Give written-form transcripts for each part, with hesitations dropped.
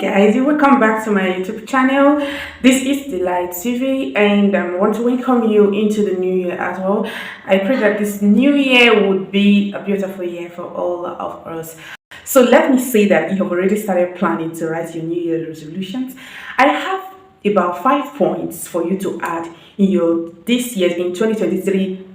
guys, welcome back to my YouTube channel. This is Delight TV and I want to welcome you into the new year as well. I pray that this new year would be a beautiful year for all of us. So let me say that you have already started planning to write your new year resolutions. I have about 5 points for you to add in your this year in 2023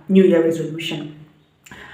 new year resolution.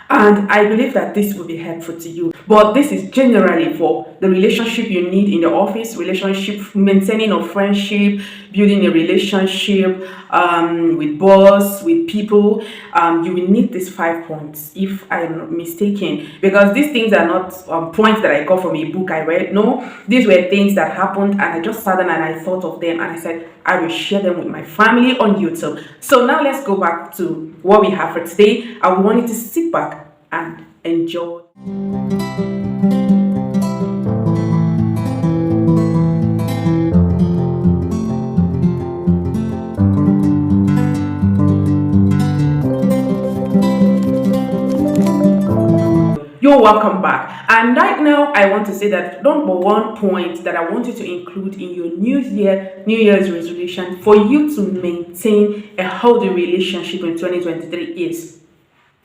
And I believe that this will be helpful to you. But this is generally for the relationship you need in the office, relationship, maintaining a friendship, building a relationship with boss, with people. You will need these 5 points, if I'm not mistaken. Because these things are not points that I got from a book I read. No, these were things that happened and I just sat down and I thought of them and I said, I will share them with my family on YouTube. So now let's go back to what we have for today. I want you to sit back and enjoy. You're welcome back. And right now I want to say that number one point that I want you to include in your new year's resolution for you to maintain a healthy relationship in 2023 is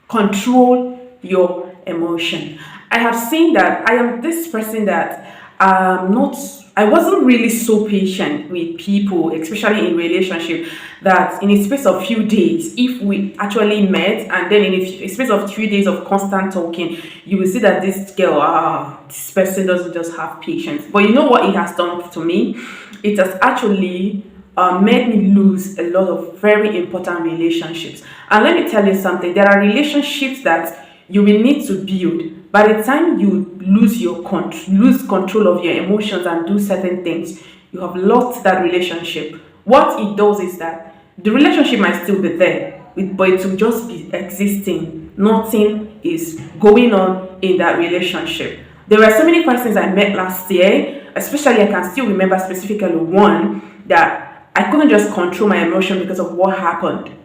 control your emotion. I have seen that I am this person that I wasn't really so patient with people, especially in relationship, that in a space of few days, if we actually met and then in a space of 3 days of constant talking, you will see that this girl, this person doesn't just have patience. But you know what it has done to me? It has actually made me lose a lot of very important relationships. And let me tell you something, there are relationships that you will need to build. By the time you lose control of your emotions and do certain things, you have lost that relationship. What it does is that the relationship might still be there, but it will just be existing. Nothing is going on in that relationship. There were so many persons I met last year, especially I can still remember specifically one that I couldn't just control my emotion because of what happened.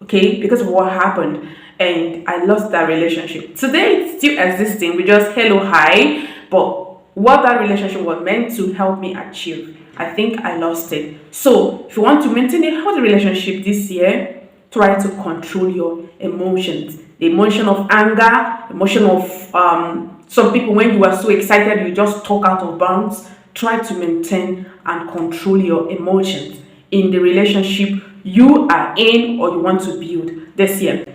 Okay, because of what happened, and I lost that relationship. Today it's still existing. We just hello, hi, but what that relationship was meant to help me achieve, I think I lost it. So if you want to maintain a healthy relationship this year, try to control your emotions. The emotion of anger, emotion of some people, when you are so excited you just talk out of bounds. Try to maintain and control your emotions in the relationship you are in or you want to build this year.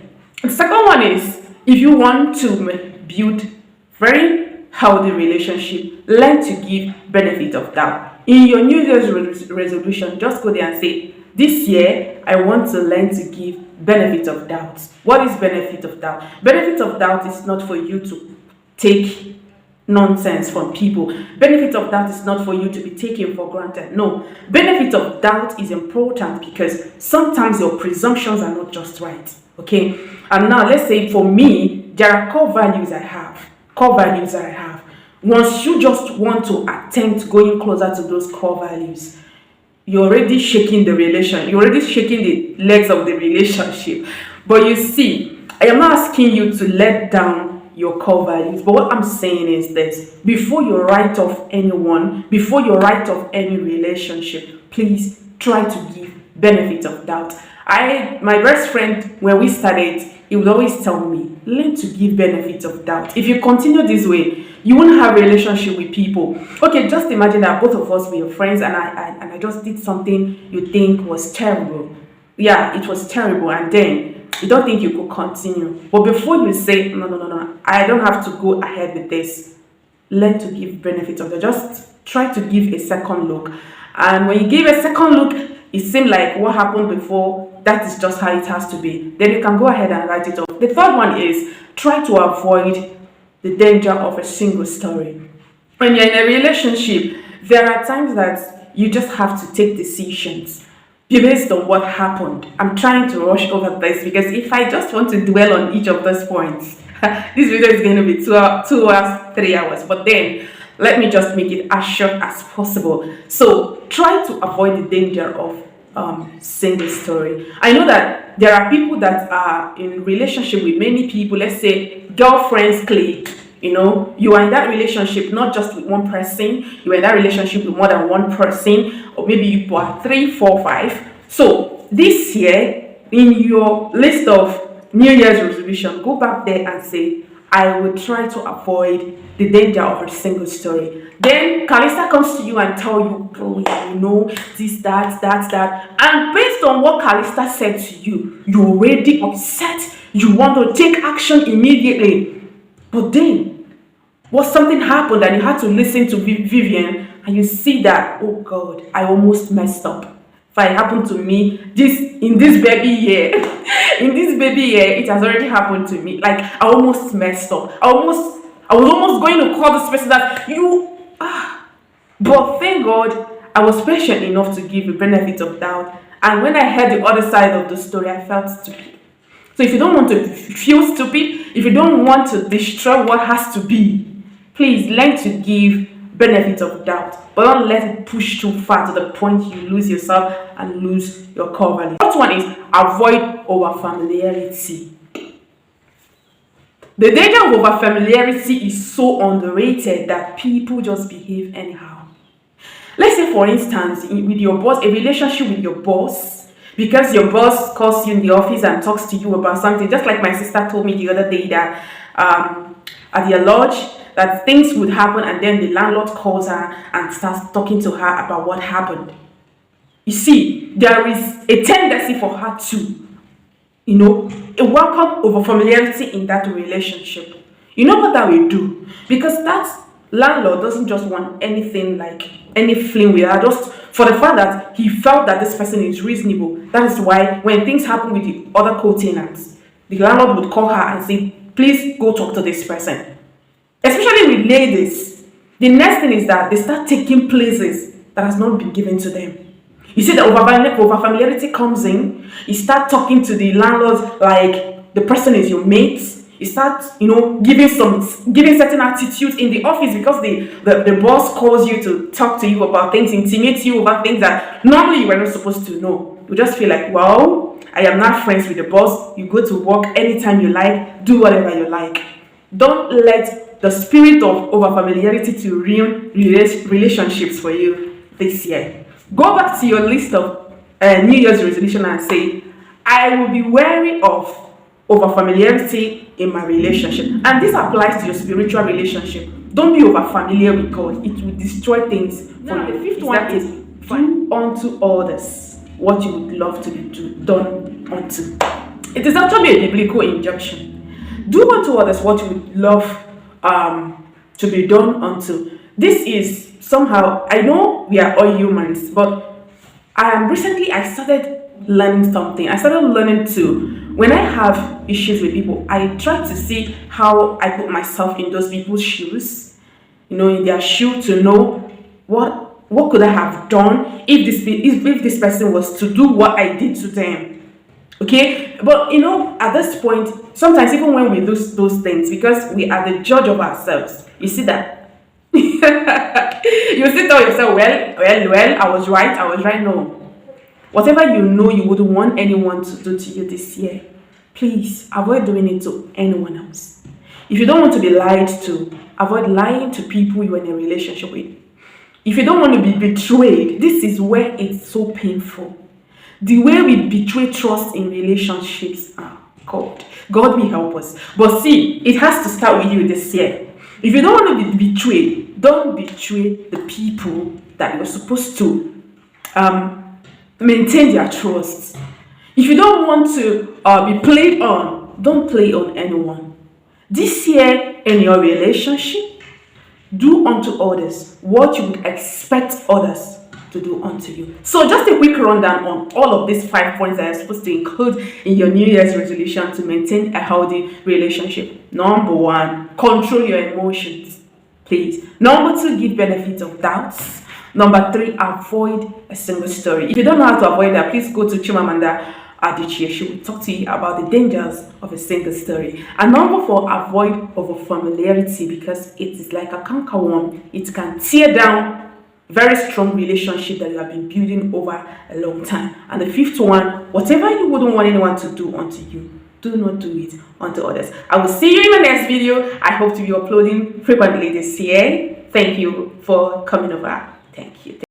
The second one is, if you want to build very healthy relationship, learn to give benefit of doubt. In your New Year's resolution, just go there and say, this year I want to learn to give benefit of doubt. What is benefit of doubt? Benefit of doubt is not for you to take nonsense from people. Benefit of doubt is not for you to be taken for granted. No, benefit of doubt is important because sometimes your presumptions are not just right. Okay, and now let's say for me, there are core values I have. Once you just want to attempt going closer to those core values, you're already shaking the relation. You're already shaking the legs of the relationship. But you see, I am not asking you to let down your core values, but what I'm saying is this: before you write off anyone, before you write off any relationship, please try to give benefit of doubt. My best friend, when we started, he would always tell me, learn to give benefit of doubt. If you continue this way, you won't have a relationship with people. Okay, just imagine that both of us were your friends and I just did something you think was terrible. Yeah, it was terrible, and then you don't think you could continue. But before you say, no, I don't have to go ahead with this, learn to give benefit of doubt. Just try to give a second look. And when you give a second look, it seems like what happened before, that is just how it has to be. Then you can go ahead and write it off. The third one is, try to avoid the danger of a single story. When you're in a relationship, there are times that you just have to take decisions based on what happened. I'm trying to rush over this because if I just want to dwell on each of those points, this video is going to be 2 hours, 3 hours. But then let me just make it as short as possible. So try to avoid the danger of single story. I know that there are people that are in relationship with many people. Let's say girlfriends clique, You are in that relationship not just with one person, you are in that relationship with more than one person, or maybe you are three, four, five. So this year, in your list of New Year's resolution, go back there and say, I will try to avoid the danger of a single story. Then Calista comes to you and tell you, oh, this, that. And based on what Calista said to you, you're already upset. You want to take action immediately. But then, something happened and you had to listen to Vivian, and you see that, oh God, I almost messed up. If it happened to me, in this baby year, it has already happened to me. Like, I almost messed up. I was almost going to call this person that but thank God, I was patient enough to give the benefit of doubt. And when I heard the other side of the story, I felt stupid. So if you don't want to feel stupid, if you don't want to destroy what has to be, please learn to give benefit of doubt, but don't let it push too far to the point you lose yourself and lose your core value. The first one is avoid over familiarity. The danger of over familiarity is so underrated that people just behave anyhow. Let's say, for instance, with your boss, a relationship with your boss, because your boss calls you in the office and talks to you about something, just like my sister told me the other day that at their lodge, that things would happen, and then the landlord calls her and starts talking to her about what happened. You see, there is a tendency for her to, a welcome over familiarity in that relationship. You know what that will do? Because that landlord doesn't just want anything like any fling with her, just for the fact that he felt that this person is reasonable. That is why when things happen with the other co-tenants, the landlord would call her and say, please go talk to this person. Especially with ladies, the next thing is that they start taking places that has not been given to them. You see that over familiarity comes in. You start talking to the landlords like the person is your mate. You start, giving certain attitudes in the office because the boss calls you to talk to you about things, intimidate you about things that normally you were not supposed to know. You just feel like, wow, I am not friends with the boss. You go to work anytime you like, do whatever you like. Don't let the spirit of overfamiliarity to ruin relationships for you this year. Go back to your list of New Year's resolution and say, I will be wary of overfamiliarity in my relationship. And this applies to your spiritual relationship. Don't be overfamiliar with God. It will destroy things. Now, the fifth one is do unto others what you would love to be done unto. It is actually a biblical injunction. Do unto others what you would love to be done unto. This is somehow, I know we are all humans, but recently I started learning something. I started learning to, when I have issues with people, I try to see how I put myself in those people's shoes, in their shoe, to know what could I have done if this person was to do what I did to them. Okay, but at this point, sometimes even when we do those things, because we are the judge of ourselves, you see that you still tell yourself, well, I was right. No, whatever you wouldn't want anyone to do to you this year, please avoid doing it to anyone else. If you don't want to be lied to, avoid lying to people you're in a relationship with. If you don't want to be betrayed, this is where it's so painful. The way we betray trust in relationships, God will help us. But see, it has to start with you this year. If you don't want to be betrayed, don't betray the people that you're supposed to maintain their trust. If you don't want to be played on, don't play on anyone. This year in your relationship, do unto others what you would expect others to do unto you. So just a quick rundown on all of these 5 points that you're supposed to include in your New Year's resolution to maintain a healthy relationship. Number 1, control your emotions, please. Number 2, give benefit of doubts. Number 3, avoid a single story. If you don't know how to avoid that, please go to Chimamanda Adichie. She will talk to you about the dangers of a single story. And number 4, avoid overfamiliarity, because it is like a cankerworm. It can tear down very strong relationship that you have been building over a long time. And the 5th one, whatever you wouldn't want anyone to do unto you, do not do it unto others. I will see you in my next video. I hope to be uploading frequently this year. Thank you for coming over. Thank you.